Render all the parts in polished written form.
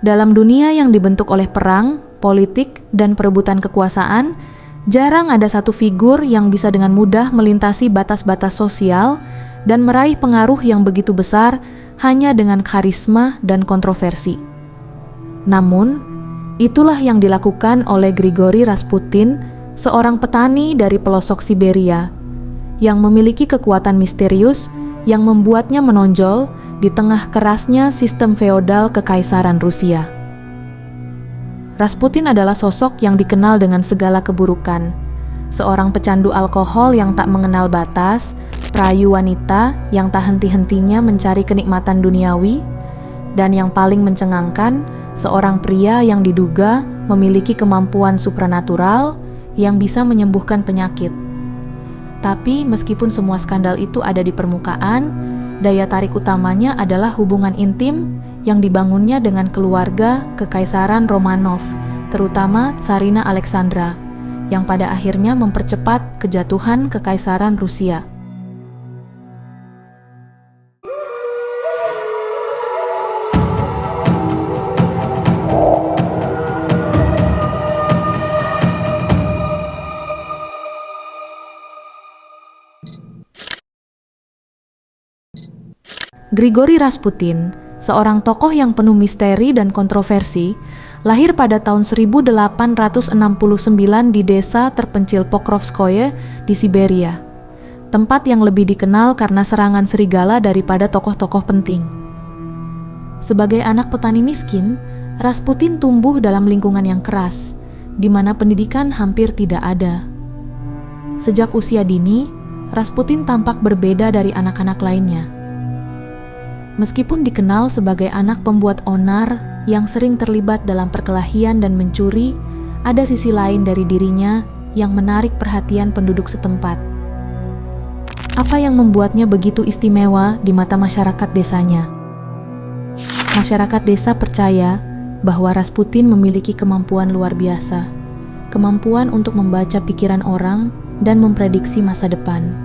Dalam dunia yang dibentuk oleh perang, politik, dan perebutan kekuasaan, jarang ada satu figur yang bisa dengan mudah melintasi batas-batas sosial dan meraih pengaruh yang begitu besar hanya dengan karisma dan kontroversi. Namun, itulah yang dilakukan oleh Grigori Rasputin, seorang petani dari pelosok Siberia, yang memiliki kekuatan misterius yang membuatnya menonjol di tengah kerasnya sistem feodal Kekaisaran Rusia. Rasputin adalah sosok yang dikenal dengan segala keburukan, seorang pecandu alkohol yang tak mengenal batas, perayu wanita yang tak henti-hentinya mencari kenikmatan duniawi, dan yang paling mencengangkan, seorang pria yang diduga memiliki kemampuan supranatural yang bisa menyembuhkan penyakit. Tapi meskipun semua skandal itu ada di permukaan, daya tarik utamanya adalah hubungan intim yang dibangunnya dengan keluarga Kekaisaran Romanov, terutama Tsarina Alexandra, yang pada akhirnya mempercepat kejatuhan Kekaisaran Rusia. Grigori Rasputin, seorang tokoh yang penuh misteri dan kontroversi, lahir pada tahun 1869 di desa terpencil Pokrovskoye di Siberia, tempat yang lebih dikenal karena serangan serigala daripada tokoh-tokoh penting. Sebagai anak petani miskin, Rasputin tumbuh dalam lingkungan yang keras, di mana pendidikan hampir tidak ada. Sejak usia dini, Rasputin tampak berbeda dari anak-anak lainnya. Meskipun dikenal sebagai anak pembuat onar yang sering terlibat dalam perkelahian dan mencuri, ada sisi lain dari dirinya yang menarik perhatian penduduk setempat. Apa yang membuatnya begitu istimewa di mata masyarakat desanya? Masyarakat desa percaya bahwa Rasputin memiliki kemampuan luar biasa, kemampuan untuk membaca pikiran orang dan memprediksi masa depan.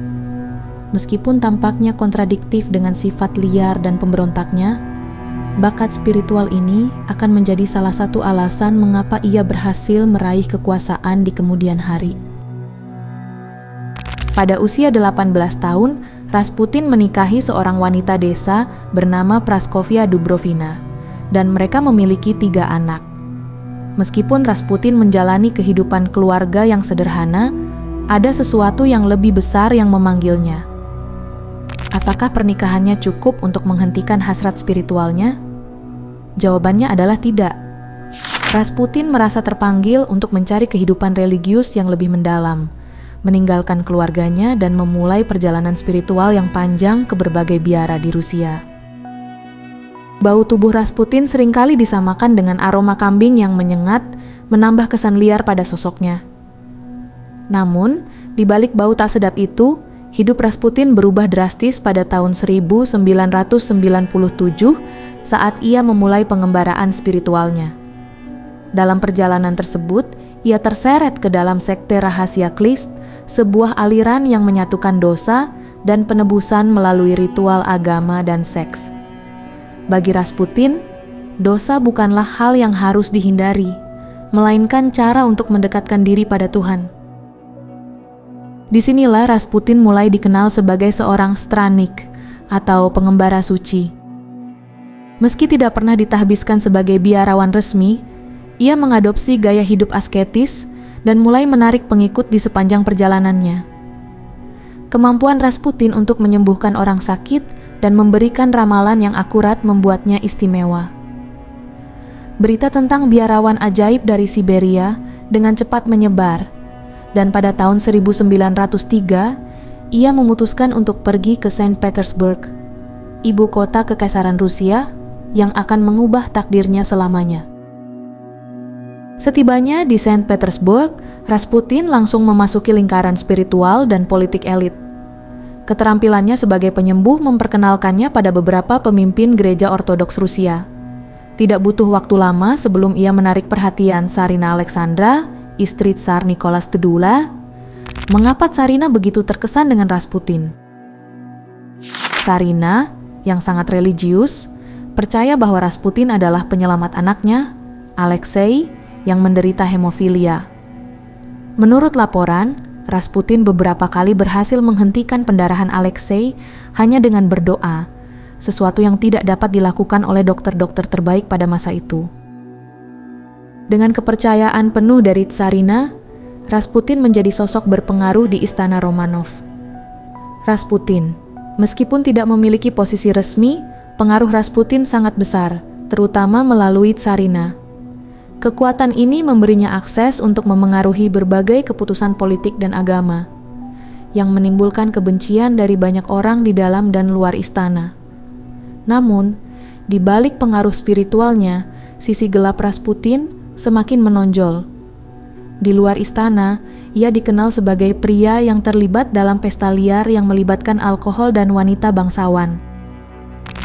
Meskipun tampaknya kontradiktif dengan sifat liar dan pemberontaknya, bakat spiritual ini akan menjadi salah satu alasan mengapa ia berhasil meraih kekuasaan di kemudian hari. Pada usia 18 tahun, Rasputin menikahi seorang wanita desa bernama Praskovia Dubrovina, dan mereka memiliki 3 anak. Meskipun Rasputin menjalani kehidupan keluarga yang sederhana, ada sesuatu yang lebih besar yang memanggilnya. Apakah pernikahannya cukup untuk menghentikan hasrat spiritualnya? Jawabannya adalah tidak. Rasputin merasa terpanggil untuk mencari kehidupan religius yang lebih mendalam, meninggalkan keluarganya dan memulai perjalanan spiritual yang panjang ke berbagai biara di Rusia. Bau tubuh Rasputin seringkali disamakan dengan aroma kambing yang menyengat, menambah kesan liar pada sosoknya. Namun, di balik bau tak sedap itu, hidup Rasputin berubah drastis pada tahun 1997 saat ia memulai pengembaraan spiritualnya. Dalam perjalanan tersebut, ia terseret ke dalam sekte rahasia Klist, sebuah aliran yang menyatukan dosa dan penebusan melalui ritual agama dan seks. Bagi Rasputin, dosa bukanlah hal yang harus dihindari, melainkan cara untuk mendekatkan diri pada Tuhan. Disinilah Rasputin mulai dikenal sebagai seorang stranik atau pengembara suci. Meski tidak pernah ditahbiskan sebagai biarawan resmi, ia mengadopsi gaya hidup asketis dan mulai menarik pengikut di sepanjang perjalanannya. Kemampuan Rasputin untuk menyembuhkan orang sakit dan memberikan ramalan yang akurat membuatnya istimewa. Berita tentang biarawan ajaib dari Siberia dengan cepat menyebar, dan pada tahun 1903, ia memutuskan untuk pergi ke Saint Petersburg, ibu kota Kekaisaran Rusia, yang akan mengubah takdirnya selamanya. Setibanya di Saint Petersburg, Rasputin langsung memasuki lingkaran spiritual dan politik elit. Keterampilannya sebagai penyembuh memperkenalkannya pada beberapa pemimpin gereja Ortodoks Rusia. Tidak butuh waktu lama sebelum ia menarik perhatian Tsarina Alexandra, istri Tsar Nicholas II. Mengapa Tsarina begitu terkesan dengan Rasputin? Tsarina, yang sangat religius, percaya bahwa Rasputin adalah penyelamat anaknya, Alexei, yang menderita hemofilia. Menurut laporan, Rasputin beberapa kali berhasil menghentikan pendarahan Alexei hanya dengan berdoa, sesuatu yang tidak dapat dilakukan oleh dokter-dokter terbaik pada masa itu. Dengan kepercayaan penuh dari Tsarina, Rasputin menjadi sosok berpengaruh di istana Romanov. Rasputin, meskipun tidak memiliki posisi resmi, pengaruh Rasputin sangat besar, terutama melalui Tsarina. Kekuatan ini memberinya akses untuk memengaruhi berbagai keputusan politik dan agama, yang menimbulkan kebencian dari banyak orang di dalam dan luar istana. Namun, di balik pengaruh spiritualnya, sisi gelap Rasputin semakin menonjol. Di luar istana, ia dikenal sebagai pria yang terlibat dalam pesta liar yang melibatkan alkohol dan wanita bangsawan.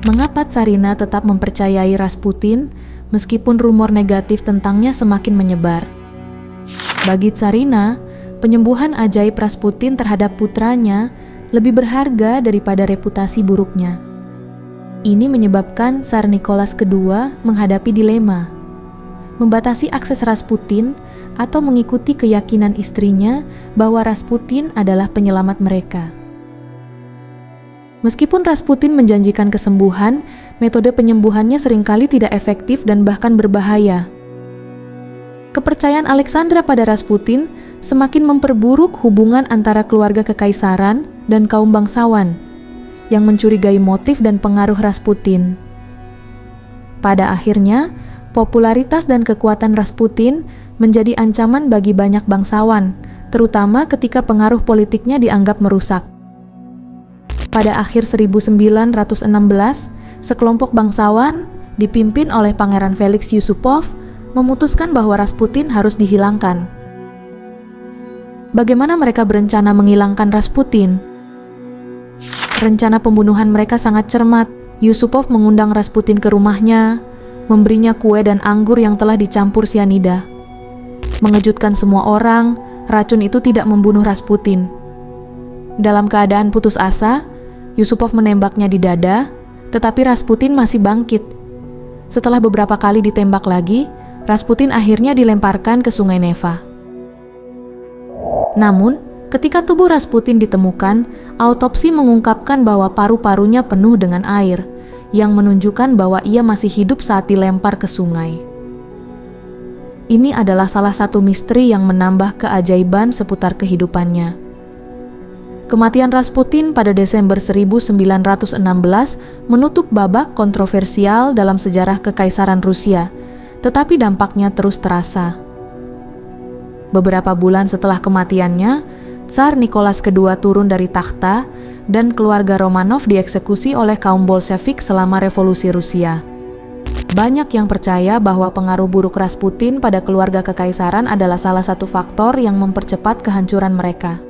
Mengapa Tsarina tetap mempercayai Rasputin meskipun rumor negatif tentangnya semakin menyebar? Bagi Tsarina, penyembuhan ajaib Rasputin terhadap putranya lebih berharga daripada reputasi buruknya. Ini menyebabkan Tsar Nicholas II menghadapi dilema: membatasi akses Rasputin atau mengikuti keyakinan istrinya bahwa Rasputin adalah penyelamat mereka. Meskipun Rasputin menjanjikan kesembuhan, metode penyembuhannya seringkali tidak efektif dan bahkan berbahaya. Kepercayaan Alexandra pada Rasputin semakin memperburuk hubungan antara keluarga kekaisaran dan kaum bangsawan, yang mencurigai motif dan pengaruh Rasputin. Pada akhirnya, popularitas dan kekuatan Rasputin menjadi ancaman bagi banyak bangsawan, terutama ketika pengaruh politiknya dianggap merusak. Pada akhir 1916, sekelompok bangsawan dipimpin oleh Pangeran Felix Yusupov memutuskan bahwa Rasputin harus dihilangkan. Bagaimana mereka berencana menghilangkan Rasputin? Rencana pembunuhan mereka sangat cermat. Yusupov mengundang Rasputin ke rumahnya, memberinya kue dan anggur yang telah dicampur sianida. Mengejutkan semua orang, racun itu tidak membunuh Rasputin. Dalam keadaan putus asa, Yusupov menembaknya di dada, tetapi Rasputin masih bangkit. Setelah beberapa kali ditembak lagi, Rasputin akhirnya dilemparkan ke Sungai Neva. Namun, ketika tubuh Rasputin ditemukan, autopsi mengungkapkan bahwa paru-parunya penuh dengan air, yang menunjukkan bahwa ia masih hidup saat dilempar ke sungai. Ini adalah salah satu misteri yang menambah keajaiban seputar kehidupannya. Kematian Rasputin pada Desember 1916 menutup babak kontroversial dalam sejarah Kekaisaran Rusia, tetapi dampaknya terus terasa. Beberapa bulan setelah kematiannya, Tsar Nicholas II turun dari takhta dan keluarga Romanov dieksekusi oleh kaum Bolshevik selama Revolusi Rusia. Banyak yang percaya bahwa pengaruh buruk Rasputin pada keluarga kekaisaran adalah salah satu faktor yang mempercepat kehancuran mereka.